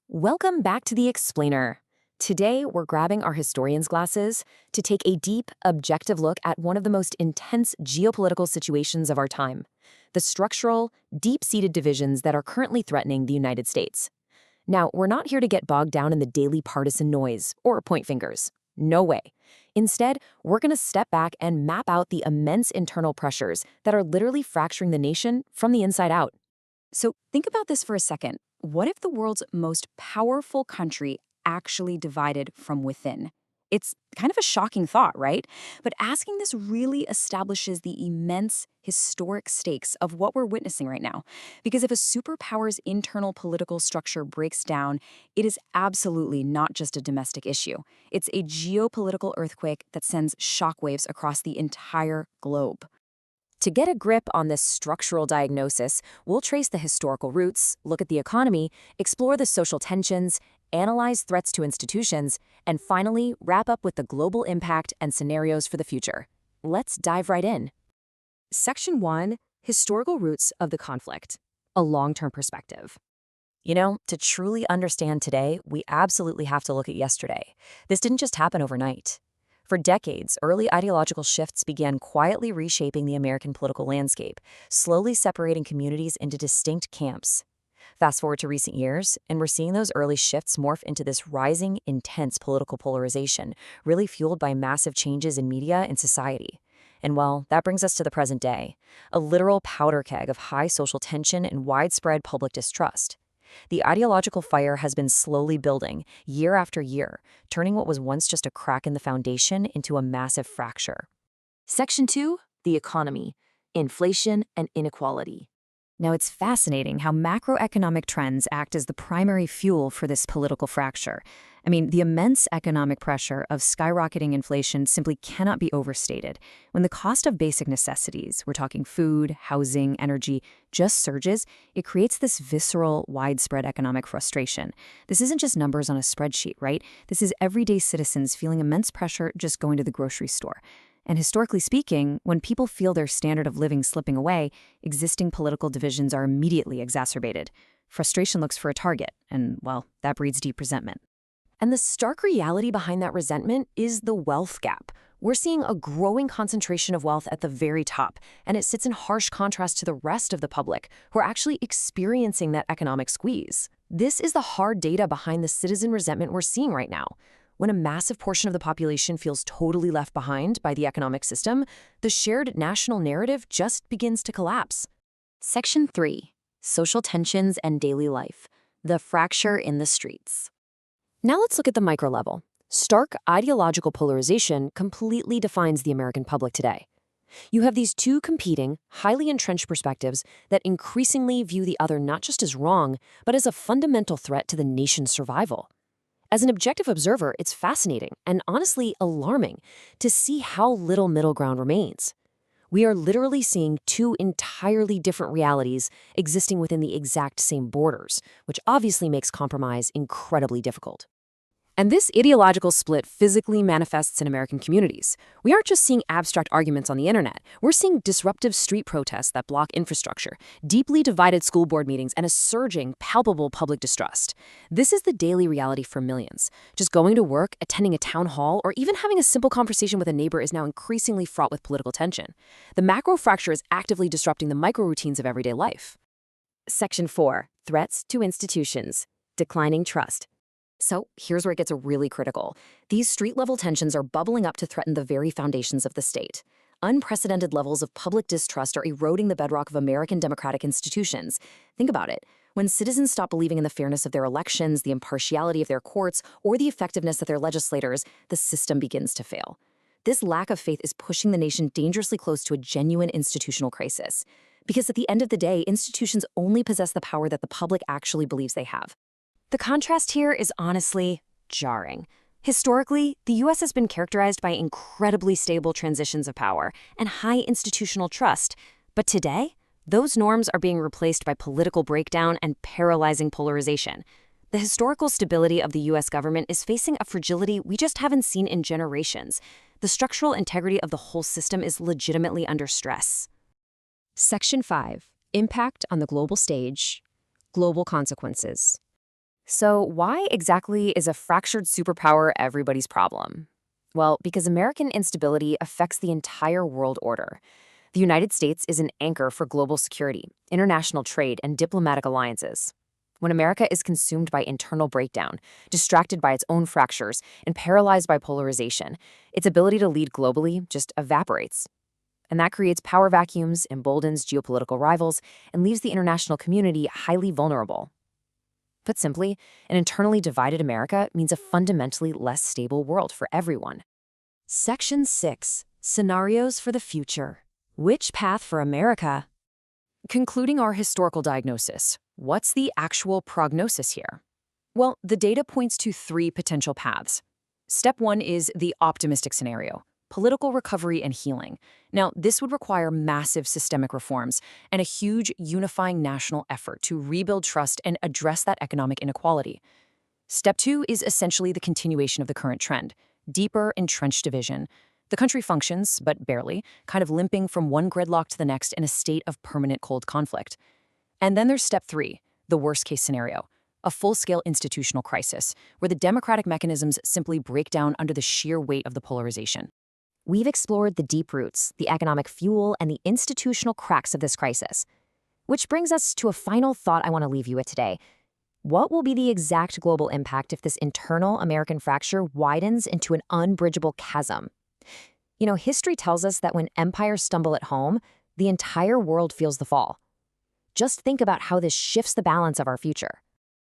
Welcome back to The Explainer. Today, we're grabbing our historian's glasses to take a deep, objective look at one of the most intense geopolitical situations of our time, the structural, deep-seated divisions that are currently threatening the United States. Now, we're not here to get bogged down in the daily partisan noise or point fingers. No way. Instead, we're going to step back and map out the immense internal pressures that are literally fracturing the nation from the inside out. So think about this for a second. What if the world's most powerful country actually divided from within? It's kind of a shocking thought, right? But asking this really establishes the immense historic stakes of what we're witnessing right now. Because if a superpower's internal political structure breaks down, it is absolutely not just a domestic issue. It's a geopolitical earthquake that sends shockwaves across the entire globe. To get a grip on this structural diagnosis, we'll trace the historical roots, look at the economy, explore the social tensions, analyze threats to institutions, and finally, wrap up with the global impact and scenarios for the future. Let's dive right in. Section 1. Historical Roots of the Conflict. A long-term perspective. To truly understand today, we absolutely have to look at yesterday. This didn't just happen overnight. For decades, early ideological shifts began quietly reshaping the American political landscape, slowly separating communities into distinct camps. Fast forward to recent years, and we're seeing those early shifts morph into this rising, intense political polarization, really fueled by massive changes in media and society. And well, that brings us to the present day, a literal powder keg of high social tension and widespread public distrust. The ideological fire has been slowly building, year after year, turning what was once just a crack in the foundation into a massive fracture. Section 2. The economy, inflation, and inequality. Now, it's fascinating how macroeconomic trends act as the primary fuel for this political fracture. The immense economic pressure of skyrocketing inflation simply cannot be overstated. When the cost of basic necessities, we're talking food, housing, energy, just surges, it creates this visceral, widespread economic frustration. This isn't just numbers on a spreadsheet, right? This is everyday citizens feeling immense pressure just going to the grocery store. And historically speaking, when people feel their standard of living slipping away, existing political divisions are immediately exacerbated. Frustration looks for a target, and, well, that breeds deep resentment. And the stark reality behind that resentment is the wealth gap. We're seeing a growing concentration of wealth at the very top, and it sits in harsh contrast to the rest of the public, who are actually experiencing that economic squeeze. This is the hard data behind the citizen resentment we're seeing right now. When a massive portion of the population feels totally left behind by the economic system, the shared national narrative just begins to collapse. Section 3. Social tensions and daily life. The fracture in the streets. Now let's look at the micro level. Stark ideological polarization completely defines the American public today. You have these two competing, highly entrenched perspectives that increasingly view the other not just as wrong, but as a fundamental threat to the nation's survival. As an objective observer, it's fascinating and honestly alarming to see how little middle ground remains. We are literally seeing two entirely different realities existing within the exact same borders, which obviously makes compromise incredibly difficult. And this ideological split physically manifests in American communities. We aren't just seeing abstract arguments on the internet. We're seeing disruptive street protests that block infrastructure, deeply divided school board meetings, and a surging, palpable public distrust. This is the daily reality for millions. Just going to work, attending a town hall, or even having a simple conversation with a neighbor is now increasingly fraught with political tension. The macro fracture is actively disrupting the micro routines of everyday life. Section 4. Threats to institutions. Declining trust. So here's where it gets really critical. These street-level tensions are bubbling up to threaten the very foundations of the state. Unprecedented levels of public distrust are eroding the bedrock of American democratic institutions. Think about it. When citizens stop believing in the fairness of their elections, the impartiality of their courts, or the effectiveness of their legislators, the system begins to fail. This lack of faith is pushing the nation dangerously close to a genuine institutional crisis. Because at the end of the day, institutions only possess the power that the public actually believes they have. The contrast here is honestly jarring. Historically, the U.S. has been characterized by incredibly stable transitions of power and high institutional trust. But today, those norms are being replaced by political breakdown and paralyzing polarization. The historical stability of the U.S. government is facing a fragility we just haven't seen in generations. The structural integrity of the whole system is legitimately under stress. Section 5. Impact on the global stage. Global consequences. So, why exactly is a fractured superpower everybody's problem? Well, because American instability affects the entire world order. The United States is an anchor for global security, international trade, and diplomatic alliances. When America is consumed by internal breakdown, distracted by its own fractures, and paralyzed by polarization, its ability to lead globally just evaporates. And that creates power vacuums, emboldens geopolitical rivals, and leaves the international community highly vulnerable. Put simply, an internally divided America means a fundamentally less stable world for everyone. Section 6. Scenarios for the future. Which path for America? Concluding our historical diagnosis, what's the actual prognosis here? Well, the data points to three potential paths. Step 1 is the optimistic scenario, political recovery and healing. Now, this would require massive systemic reforms and a huge unifying national effort to rebuild trust and address that economic inequality. Step 2 is essentially the continuation of the current trend, deeper entrenched division. The country functions, but barely, kind of limping from one gridlock to the next in a state of permanent cold conflict. And then there's step 3, the worst-case scenario, a full-scale institutional crisis, where the democratic mechanisms simply break down under the sheer weight of the polarization. We've explored the deep roots, the economic fuel, and the institutional cracks of this crisis. Which brings us to a final thought I want to leave you with today. What will be the exact global impact if this internal American fracture widens into an unbridgeable chasm? History tells us that when empires stumble at home, the entire world feels the fall. Just think about how this shifts the balance of our future.